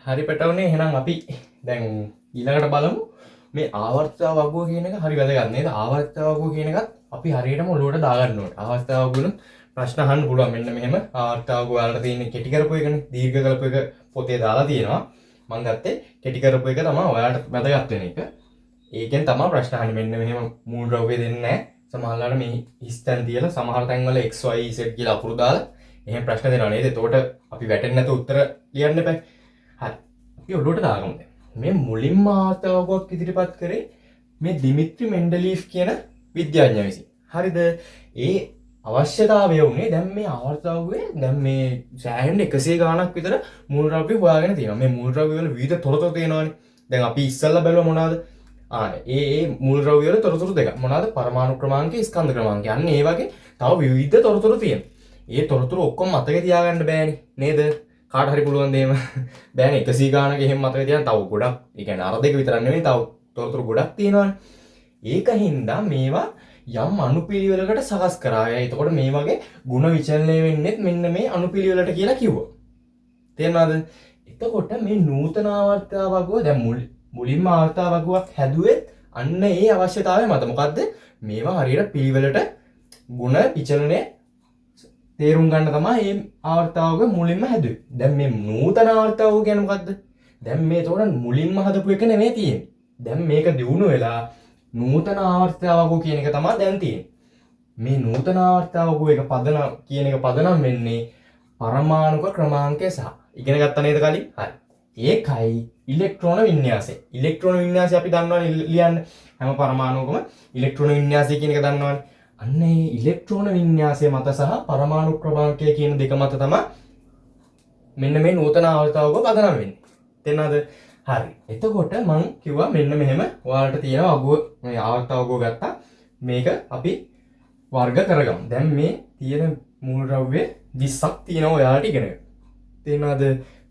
හරි පැටවුනේ එහෙනම් අපි දැන් ඊළඟට බලමු මේ ආවර්තතාව වගුව කියන එක හරි වැදගත් නේද? ආවර්තතාව වගුව කියන එකත් අපි හරියටම ඔලුවට දාගන්න ඕනේ. ආවර්තතාව වගුවන ප්‍රශ්න අහන්න පුළුවන්. මෙන්න මෙහෙම ආවර්තතාව වගුව වලට තියෙන කෙටි කරපු එකනේ. දීර්ඝ කරපු එක පොතේ දාලා තියෙනවා. මම ගත්තේ කෙටි කරපු එක තමයි ඔයාලට වැදගත් වෙන එක. ඒකෙන් තමයි ප්‍රශ්න අහන්නේ. මෙන්න මෙහෙම මූල ද්‍රව්‍ය දෙන්නේ නැහැ. සමහරවල්ලාට මේ හිස්තැන් තියලා සමහර තැන්වල x y z කියලා අකුරු දාලා එහෙම ප්‍රශ්න දෙනවා නේද? එතකොට අපි වැටෙන්නේ නැතුව උත්තර ලියන්න එපා. හරි. අපි ඔළුවට දාගමු දැන්. මේ මුලින්ම ආවර්තතාවයක් ඉදිරිපත් කරේ මේ ඩිමිත්‍රි මෙන්ඩලීෆ් කියන විද්‍යාඥයා විසින්. හරිද? ඒ අවශ්‍යතාවය උනේ දැන් මේ ආවර්තතාවයේ දැන් මේ සෑහෙන 100 ගාණක් විතර මූල ද්‍රව්‍ය හොයාගෙන තියෙනවා. මේ මූල ද්‍රව්‍ය වල විවිධ තොරතුරු තියෙනවානේ. දැන් අපි ඉස්සල්ලා බැලුවා මොනවද? ඒ මූල ද්‍රව්‍ය වල තොරතුරු දෙක. මොනවද? පරමාණු ක්‍රමාංකය, ස්කන්ධ ක්‍රමාංකය. අන්න ඒ වගේ තව විවිධ තොරතුරු තියෙනවා. ඒ තොරතුරු ඔක්කොම මතක තියාගන්න බෑනේ නේද? කාට හරි පුළුවන් දේම බෑනේ 100 ගානක එහෙම මතක තියාගන්න. තව ගොඩක් ඒ කියන්නේ අර දෙක විතරක් නෙමෙයි තව තොරතුරු ගොඩක් තියෙනවානේ. ඒකින්ද මේවා යම් අනුපිළිවෙලකට සකස් කරා. එතකොට මේ වගේ ಗುಣ විචලනය වෙන්නේ මෙන්න මේ අනුපිළිවෙලට කියලා කිව්වා. තේරුණාද? එතකොට මේ නූතන ආවර්තතාව වගුව දැන් මුලින්ම ආවර්තතාව වගුවක් හැදුවෙත් අන්න ඒ අවශ්‍යතාවය මත. මොකද්ද? මේවා හරියට පිළිවෙලට ಗುಣ විචලනය තේරුම් ගන්න තමයි මේ ආවර්තතාවක මුලින්ම හැදුවේ. දැන් මේ නූතන ආවර්තතාව කියන්නේ මොකද්ද? දැන් මේ තෝරන මුලින්ම හදපු එක නෙමෙයි තියෙන්නේ. දැන් මේක දියුණු වෙලා නූතන ආවර්තතාවක කියන එක තමයි දැන් තියෙන්නේ. මේ නූතන ආවර්තතාවක එක පදනම් කියන එක පදනම් වෙන්නේ පරමාණුක ක්‍රමාංකය සහ ඉගෙන ගත්තා නේද කලින්? හරි. ඒකයි ඉලෙක්ට්‍රෝන වින්‍යාසය. ඉලෙක්ට්‍රෝන වින්‍යාසය අපි දන්නවනේ ලියන්න. හැම පරමාණුවකම ඉලෙක්ට්‍රෝන වින්‍යාසය කියන එක දන්නවනේ. අන්න ඒ ඉලෙක්ට්‍රෝන වින්‍යාසය මත සහ පරමාණු ක්‍රමාංකය කියන දෙක මත තමයි මෙන්න මේ නූතන ආවර්තතාවක පදනම් වෙන්නේ. තේරෙනවද? හරි. එතකොට මම කිව්වා මෙන්න මෙහෙම ඔයාලට තියෙන වගුව මේ ආවර්තතාවක ගත්තා. මේක අපි වර්ග කරගමු. දැන් මේ තියෙන මූල ද්‍රව්‍ය 20ක් තියෙනවා ඔයාලට ඉගෙන ගන්න. තේරෙනවද?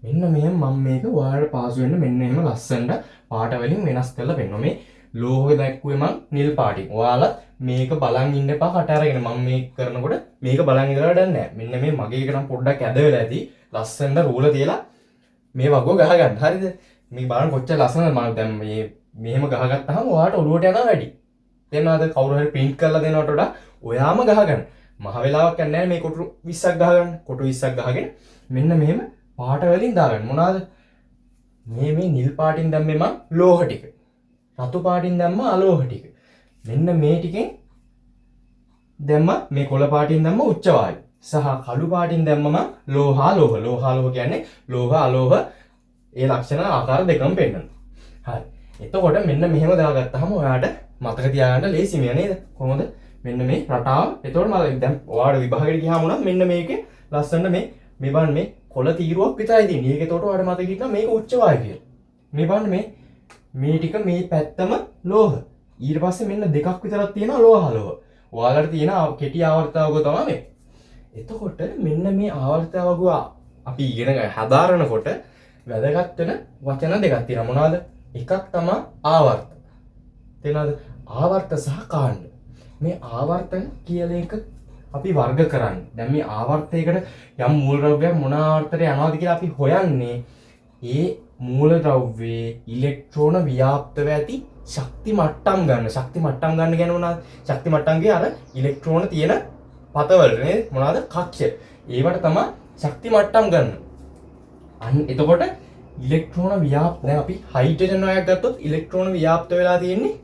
මෙන්න මෙහෙම මම මේක ඔයාලට පාසු වෙන්න මෙන්න එහෙම ලස්සනට පාට වලින් වෙනස් කරලා පෙන්නනවා. මේ ලෝහය දැක්කුවේ මං නිල් පාටින්. ඔයාලත් මේක බලන් ඉන්න එපා කට අරගෙන. මම මේක කරනකොට මේක බලන් ඉඳලා වැඩක් නැහැ. මෙන්න මේ මගේ එක නම් පොඩ්ඩක් ඇද වෙලා ඇති. ලස්සනට රූල තියලා මේ වගුව ගහ ගන්න. හරිද? මේ බලන්න කොච්චර ලස්සනද. මම දැන් මේ මෙහෙම ගහගත්තාම ඔයාලට ඔලුවට යනවා වැඩි. තේරෙනවද? කවුරු හරි print කරලා දෙනවට වඩා ඔයාම ගහ ගන්න. මහ වෙලාවක් යන්නේ නැහැ මේ කොටු 20ක් ගහ ගන්න. කොටු 20ක් ගහගෙන මෙන්න මෙහෙම පාට වලින් දාගන්න. මොනවාද? මේ නිල් පාටින් දැම්මේ මං ලෝහ ටික. රතු පාටින් දැම්ම අලෝහ ටික. මෙන්න මේ ටිකෙන් දැම්ම මේ කොළ පාටින් දැම්ම උච්ච වායු. සහ කළු පාටින් දැම්මම ලෝහාලෝහ. ලෝහාලෝහ කියන්නේ ලෝහ අලෝහ ඒ ලක්ෂණ ආකාර දෙකම පෙන්වනවා. හරි. එතකොට මෙන්න මෙහෙම දාගත්තාම ඔයාට මතක තියාගන්න ලේසිම නේද? කොහොමද? මෙන්න මේ රටාව. එතකොට මම දැන් ඔයාලට විභාගෙට ගියාම උනත් මෙන්න මේකේ ලස්සනට මේ බලන්න මේ කොළ තීරුවක් විතරයි තියෙන්නේ. ඒක එතකොට ඔයාලට මතක හිටිනවා මේක උච්ච වායු කියලා. මේ බලන්න මේ ටික මේ පැත්තම ලෝහ. ඊට පස්සේ මෙන්න දෙකක් විතරක් තියෙනවා ලෝහාලෝහ. ඔයාලට තියෙන කෙටි ආවර්තතාවක තමයි මේ. එතකොට මෙන්න මේ ආවර්තතාවක අපි ඉගෙන හදාරනකොට වැදගත් වෙන වචන දෙකක් තියෙනවා. මොනවද? එකක් තමයි ආවර්ත. තේරෙනවද? ආවර්ත සහ කාණ්ඩ. මේ ආවර්ත කියලා එක අපි වර්ග කරන්නේ. දැන් මේ ආවර්තයකට යම් මූල ද්‍රව්‍යයක් මොන ආවර්තයට යනවාද කියලා අපි හොයන්නේ ඒ මූල ද්‍රව්‍යයේ ඉලෙක්ට්‍රෝන ව්‍යාප්තව ඇති ශක්ති මට්ටම් ගන්න. ශක්ති මට්ටම් ගන්න කියන්නේ මොනවද? ශක්ති මට්ටම් කිය අර ඉලෙක්ට්‍රෝන තියෙන පතවල නේද? මොනවද? කක්ෂ. ඒවට තමයි ශක්ති මට්ටම් ගන්න. අන්න එතකොට ඉලෙක්ට්‍රෝන ව්‍යාප්ත දැන් අපි හයිඩ්‍රජන් වර්ගයක් ගත්තොත් ඉලෙක්ට්‍රෝන ව්‍යාප්ත වෙලා තියෙන්නේ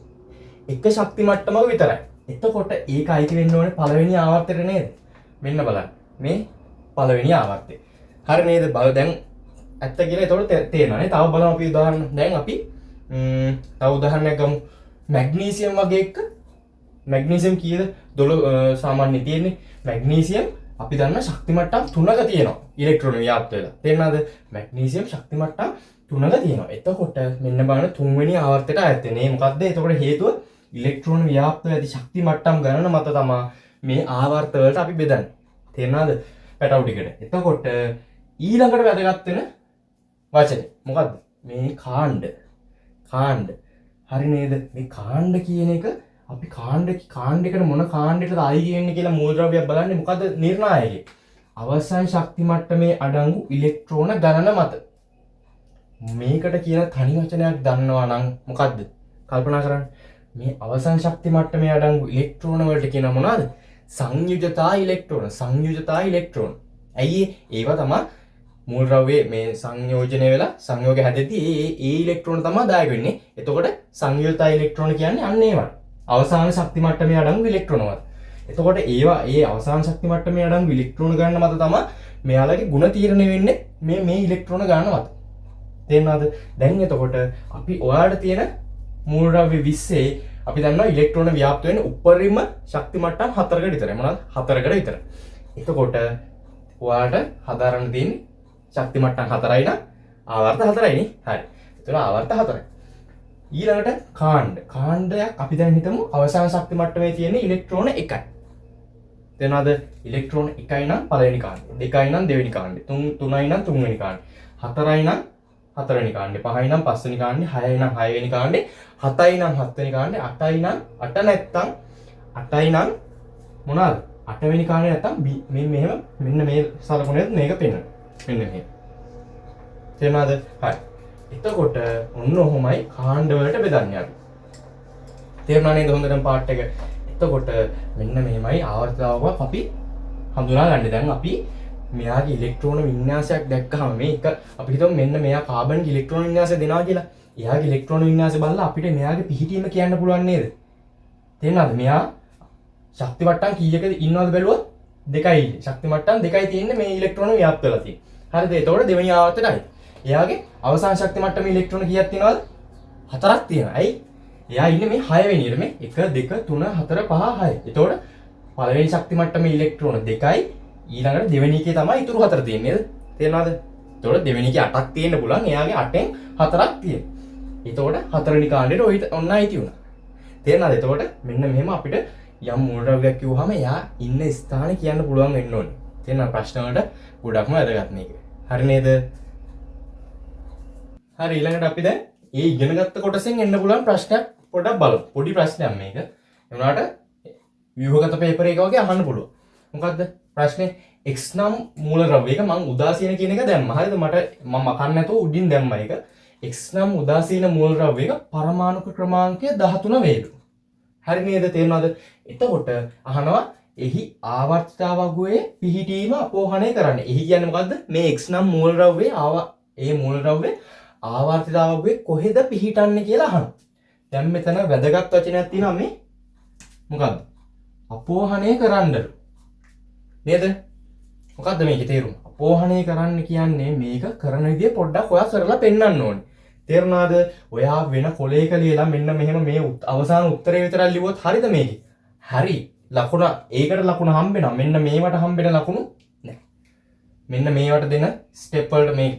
එක ශක්ති මට්ටමක විතරයි. එතකොට ඒක අයිති වෙන්න ඕනේ පළවෙනි ආවර්තයට නේද? මෙන්න බලන්න. මේ පළවෙනි ආවර්තය. හරි නේද? දැන් ඇත්ත කියලා එතකොට තේරෙනවා නේ. තව බලමු අපි උදාහරණ. දැන් අපි තව උදාහරණයක් ගමු. මැග්නීසියම් වගේ එක. මැග්නීසියම් කීයද? 12 සාමාන්‍ය තියෙන්නේ. මැග්නීසියම් අපි දන්න ශක්ති මට්ටම් 3ක තියෙනවා. ඉලෙක්ට්‍රෝන ව්‍යාප්ත වෙලා. තේරෙනවද? මැග්නීසියම් ශක්ති මට්ටම් 3ක තියෙනවා. එතකොට මෙන්න බලන්න තුන්වෙනි ආවර්තයට ආයත් වෙන්නේ. මොකද්ද? එතකොට හේතුව ඉලෙක්ට්‍රෝන ව්‍යාප්ත ඇති ශක්ති මට්ටම් ගණන මත තමයි මේ ආවර්ත වලට අපි බෙදන්නේ. තේරෙනවද? පැටවු ටිකට. එතකොට ඊළඟට වැදගත් වෙන වචනේ මොකද්ද? මේ කාණ්ඩ. කාණ්ඩ. හරි නේද? මේ කාණ්ඩ කියන එක අපි කාණ්ඩයකට මොන කාණ්ඩයටද අයිති වෙන්නේ කියලා මූල ද්‍රව්‍යයක් බලන්නේ මොකද්ද නිර්ණායකය? අවසන් ශක්ති මට්ටමේ අඩංගු ඉලෙක්ට්‍රෝන ගණන මත. මේකට කියන තනි වචනයක් දන්නවා නම් මොකද්ද? කල්පනා කරන්න. මේ අවසාන ශක්ති මට්ටමේ අඩංගු ඉලෙක්ට්‍රෝන වලට කියන මොනවද? සංයුජතා ඉලෙක්ට්‍රෝන. සංයුජතා ඉලෙක්ට්‍රෝන. ඇයි ඒවා තමයි මූල ද්‍රව්‍යයේ මේ සංයෝජනය වෙලා සංයෝගය හැදෙද්දී ඒ ඉලෙක්ට්‍රෝන තමයි දායක වෙන්නේ. එතකොට සංයුජතා ඉලෙක්ට්‍රෝන කියන්නේ අන්න ඒවට. අවසාන ශක්ති මට්ටමේ අඩංගු ඉලෙක්ට්‍රෝන වල. එතකොට ඒවා ඒ අවසාන ශක්ති මට්ටමේ අඩංගු ඉලෙක්ට්‍රෝන ගන්න මත තමයි මෙයාලගේ ಗುಣ තීරණය වෙන්නේ මේ ඉලෙක්ට්‍රෝන ගන්න මත. තේරෙනවද? දැන් එතකොට අපි ඔයාලට තියෙන මූල ද්‍රව්‍ය 20 අපි දන්නවා ඉලෙක්ට්‍රෝන ව්‍යාප්ත වෙන්නේ උපරිම ශක්ති මට්ටම් 4කට විතරයි. මොනවද? 4කට විතර. එතකොට ඔයාලට හදාරන්න තියෙන්නේ ශක්ති මට්ටම් 4යි නම් ආවර්ත 4යි නේ. හරි. එතකොට ආවර්ත 4යි. ඊළඟට කාණ්ඩයක් අපි දැන් හිතමු අවසාන ශක්ති මට්ටමේ තියෙන ඉලෙක්ට්‍රෝන 1යි. තේරෙනවද? ඉලෙක්ට්‍රෝන 1යි නම් පළවෙනි කාණ්ඩය, 2යි නම් දෙවෙනි කාණ්ඩය, 3යි නම් තුන්වෙනි කාණ්ඩය, 4යි නම් හතරවෙනි කාණ්ඩය, 5යි නම් පස්වෙනි කාණ්ඩය, 6යි නම් හයවෙනි කාණ්ඩය, 7යි නම් හත්වෙනි කාණ්ඩය, 8යි නම් 8 නැත්තම් 8යි නම් මොනවාද? 8 වෙනි කාණ්ඩය නැත්තම් මේ මෙහෙම මෙන්න මේ සලකුණෙත් මේක පෙන්වනවා. මෙන්න මෙහෙම. තේරුණාද? හරි. එතකොට ඔන්න ඔහොමයි කාණ්ඩ වලට බෙදන්නේ අපි. තේරුණා නේද හොඳටම පාර්ට් එක? එතකොට මෙන්න මෙහෙමයි ආවර්තාවක් අපි හඳුනා ගන්න. දැන් අපි මෙයාගේ ඉලෙක්ට්‍රෝන වින්‍යාසයක් දැක්කහම මේක අපි හිතමු මෙන්න මෙයා කාබන්ගේ ඉලෙක්ට්‍රෝන වින්‍යාසය දෙනවා කියලා. එයාගේ ඉලෙක්ට්‍රෝන වින්‍යාසය බලලා අපිට මෙයාගේ පිහිටීම කියන්න පුළුවන් නේද? තේරෙනවද? මෙයා ශක්ති මට්ටම් කීයකද ඉන්නවද බැලුවොත් 2යි. ශක්ති මට්ටම් 2යි තියෙන්නේ මේ ඉලෙක්ට්‍රෝන ව්‍යාප්ත වෙලා තියෙන්නේ. හරිද? එතකොට දෙවෙනි ආවර්තනයි. එයාගේ අවසාන ශක්ති මට්ටමේ ඉලෙක්ට්‍රෝන කීයක් තියෙනවද? 4ක් තියෙනවා. ඇයි? එයා ඉන්නේ මේ 6 වෙනි ඉර මේ 1 2 3 4 5 6. එතකොට පළවෙනි ශක්ති මට්ටමේ ඉලෙක්ට්‍රෝන 2යි ඊළඟට දෙවෙනි එකේ තමයි ඉතුරු 4 තියෙන්නේ නේද? තේරෙනවද? එතකොට දෙවෙනි එකේ 8ක් තියෙන්න පුළුවන්. එයාගේ 8ෙන් 4ක් තියෙනවා. එතකොට හතරවෙනි කාණ්ඩේට ඔන්න අයිති වුණා. තේරෙනවද? එතකොට මෙන්න මෙහෙම අපිට යම් මූල ද්‍රව්‍යයක් කිව්වහම එයා ඉන්න ස්ථානේ කියන්න පුළුවන් වෙන්න ඕනේ. තේරෙනවද? ප්‍රශ්න වලට ගොඩක්ම වැදගත් මේක. හරි නේද? හරි ඊළඟට අපි දැන් ඒ ඉගෙනගත්ත කොටසෙන් එන්න පුළුවන් ප්‍රශ්නයක් පොඩ්ඩක් බලමු. පොඩි ප්‍රශ්නයක් මේක. ඒ වුණාට ව්‍යුහගත පේපර් එක වගේ අහන්න පුළුවන්. මොකද්ද ප්‍රශ්නේ? x නම් මූල ද්‍රව්‍යයක මම උදාසීන කියන එක දැම්මා. හරිද? මම මකන්න නැතුව උඩින් දැම්මා ඒක. x නම් උදාසීන මූල ද්‍රව්‍යයක පරමාණුක ක්‍රමාංකය 13 වේද. හරි නේද? තේරුණාද? එතකොට අහනවා එහි ආවර්තිතාවගුවේ පිහිටීම අපෝහණය කරන්න. එහි කියන්නේ මොකද්ද? මේ x නම් මූල ද්‍රව්‍යයේ ඒ මූල ද්‍රව්‍යයේ ආවර්තිතාවගුවේ කොහෙද පිහිටන්නේ කියලා අහනවා. දැන් මෙතන වැදගත් වචනයක් තියෙනවා මේ මොකද්ද? අපෝහණය කරන්නලු. නේද? මොකද්ද මේකේ තේරුම? අපෝහණය කරන්න කියන්නේ මේක කරන විදිය පොඩ්ඩක් ඔයා කරලා පෙන්වන්න ඕනේ. තේරුණාද? ඔයා වෙන කොලයක ලියලා මෙන්න මෙහෙම මේ අවසාන උත්තරේ විතරක් ලිව්වොත් හරිද මේකේ? හරි. ලකුණ ඒකට ලකුණ හම්බෙනවා. මෙන්න මේවට හම්බෙන ලකුණු නැහැ. මෙන්න මේවට දෙන ස්ටෙප් වලට මේ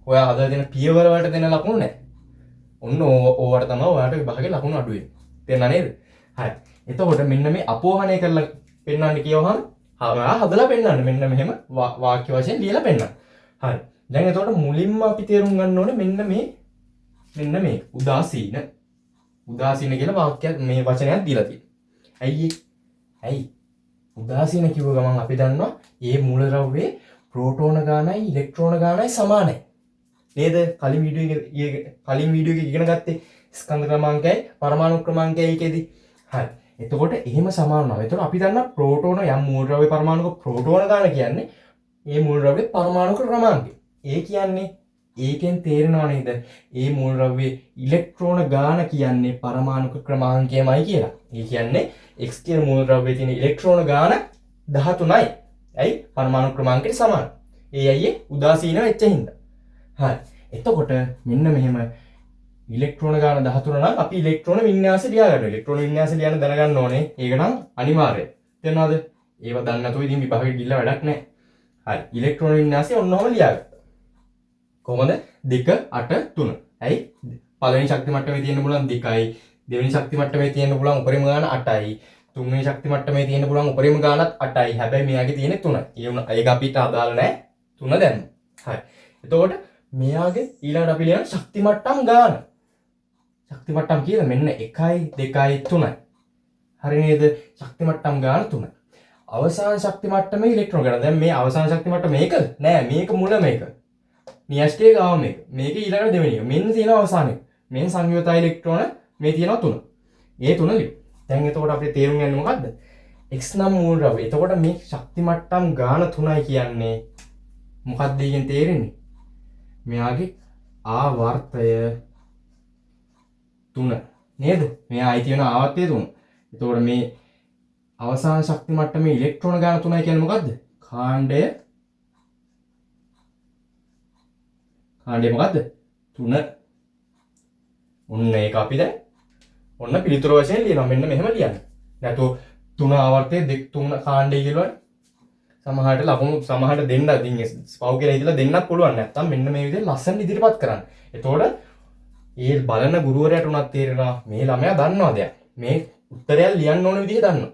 ඔයා හදලා දෙන පියවර වලට දෙන ලකුණු නැහැ. ඔන්න ඕවට තමයි ඔයාට විභාගේ ලකුණු අඩු වෙන්නේ. තේරුණා නේද? හරි. එතකොට මෙන්න මේ අපෝහණය කරලා පෙන්වන්න කියවහම හදලා පෙන්වන්න මෙන්න මෙහෙම වාක්‍ය වශයෙන් ලියලා පෙන්වන්න. හරි. දැන් එතකොට මුලින්ම අපි තේරුම් ගන්න ඕනේ මෙන්න මේ උදාසීන. උදාසීන කියලා වාක්‍යයක් මේ වචනයක් දීලා තියෙනවා. ඇයි? උදාසීන කිව්ව ගමන් අපි දන්නවා මේ මූල ද්‍රව්‍යයේ ප්‍රෝටෝන ගානයි ඉලෙක්ට්‍රෝන ගානයි සමානයි. නේද? කලින් වීඩියෝ එකේ ඉගෙන ගත්තේ ස්කන්ධ ක්‍රමාංකයයි පරමාණු ක්‍රමාංකයයි කියේදී. හරි. එතකොට එහෙම සමාන වෙනවා. එතකොට අපි දන්නා ප්‍රෝටෝන යම් මූල ද්‍රව්‍ය පරමාණුක ප්‍රෝටෝන ගාන කියන්නේ මේ මූල ද්‍රව්‍ය පරමාණුක ක්‍රමාංකය. ඒ කියන්නේ ඒකෙන් තේරෙනව නේද? මේ මූල ද්‍රව්‍යයේ ඉලෙක්ට්‍රෝන ගාන කියන්නේ පරමාණුක ක්‍රමාංකයමයි කියලා. ඒ කියන්නේ x කියන මූල ද්‍රව්‍යයේ තියෙන ඉලෙක්ට්‍රෝන ගාන 13යි. ඇයි? පරමාණු ක්‍රමාංකයට සමාන. ඒ අයියේ උදාසීන වෙච්ච හින්දා. හරි. එතකොට මෙන්න මෙහෙම ඉලෙක්ට්‍රෝන ගාන 13 නම් අපි ඉලෙක්ට්‍රෝන වින්‍යාසය ලියා ගන්නවා. ඉලෙක්ට්‍රෝන වින්‍යාසය ලියන්න දැනගන්න ඕනේ. ඒක නම් අනිවාර්යයි. තේරුණාද? ඒව දන්නේ නැතුව ඉතින් විභාගෙට ගිහිල්ලා වැඩක් නැහැ. හරි. ඉලෙක්ට්‍රෝන වින්‍යාසය ඔන්නෝම ලියාගත්තා. කොහොමද? 2 8 3. ඇයි? පළවෙනි ශක්ති මට්ටමේ තියෙන්න පුළුවන් 2යි. දෙවෙනි ශක්ති මට්ටමේ තියෙන්න පුළුවන් උපරිම ගාන 8යි. තුන්වෙනි ශක්ති මට්ටමේ තියෙන්න පුළුවන් උපරිම ගානත් 8යි. හැබැයි මෙයාගේ තියෙන්නේ 3යි. ඒක අපිට අදාළ නැහැ. 3 දැම්මා. හරි. එතකොට මෙයාගේ ඊළඟට අපි ලියන ශක්ති මට්ටම් ගාන. ශක්ති මට්ටම් කියලා මෙන්න 1යි 2යි 3යි. හරි නේද? ශක්ති මට්ටම් ගාන 3යි. අවසාන ශක්ති මට්ටමේ ඉලෙක්ට්‍රෝන ගාන. දැන් මේ අවසාන ශක්ති මට්ටම මේක නෑ මේක මුල මේක. න්‍යෂ්ටික ගාව මේක ඊළඟට දෙවෙනි එක. මෙන්න තියෙන අවසානයේ. මෙන්න සංයුත ඉලෙක්ට්‍රෝන මේ තියෙනවා 3. ඒ 3 ලියු. දැන් එතකොට අපේ තේරුම් ගන්න මොකද්ද? x නම් මූල ද්‍රව්‍ය. එතකොට මේ ශක්ති මට්ටම් ගාන 3යි කියන්නේ මොකක්ද ඊගෙන් තේරෙන්නේ? මෙයාගේ ආවර්තය 3 නේද? මෙයා අයි තියෙන ආවර්තය 3. එතකොට මේ අවසාන ශක්ති මට්ටමේ ඉලෙක්ට්‍රෝන ගාන 3යි කියන්නේ මොකද්ද? කාණ්ඩය මොකද්ද? 3. ඔන්න ඒක අපි දැන් ඔන්න පිළිතුරු වශයෙන් ලියනවා. මෙන්න මෙහෙම ලියන්න. නැතු 3 ආවර්තයේ 3 කාණ්ඩය කියලානේ. සමහරට ලකුණු සමහරට දෙන්න ඉතින් ස්පව් කියලා ඉදලා දෙන්නත් පුළුවන්. නැත්තම් මෙන්න මේ විදිහට ලස්සන ඉදිරිපත් කරන්න. එතකොට ඒ බලන ගුරුවරයාට උනත් තේරෙනවා මේ ළමයා දන්නවා දැන්. මේ උත්තරය ලියන්න ඕන විදිහ දන්නවා.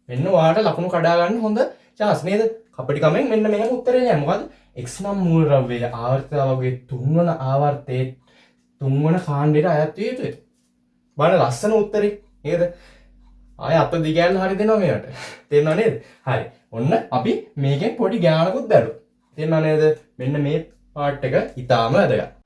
මෙන්න ඔයාලට ලකුණු කඩා ගන්න හොඳ chance නේද? කපටි කමෙන් මෙන්න මෙහෙම උත්තරේ ලියන්න. මොකද්ද? x නම් මූල ද්‍රව්‍යයේ ආවර්තය වගේ 3 වන ආවර්තයේ 3 වන කාණ්ඩයට අයත් විය යුතුයි. බලන්න ලස්සන උත්තරේ නේද? ආය අත දිගෑල්ල හරි දෙනවා මේකට. තේරෙනව නේද? හරි. ඔන්න අපි මේකෙන් පොඩි ඥානකුත් දැරුවා. තේරෙනව නේද? මෙන්න මේ පාර්ට් එක ඊටාම වැදගත්.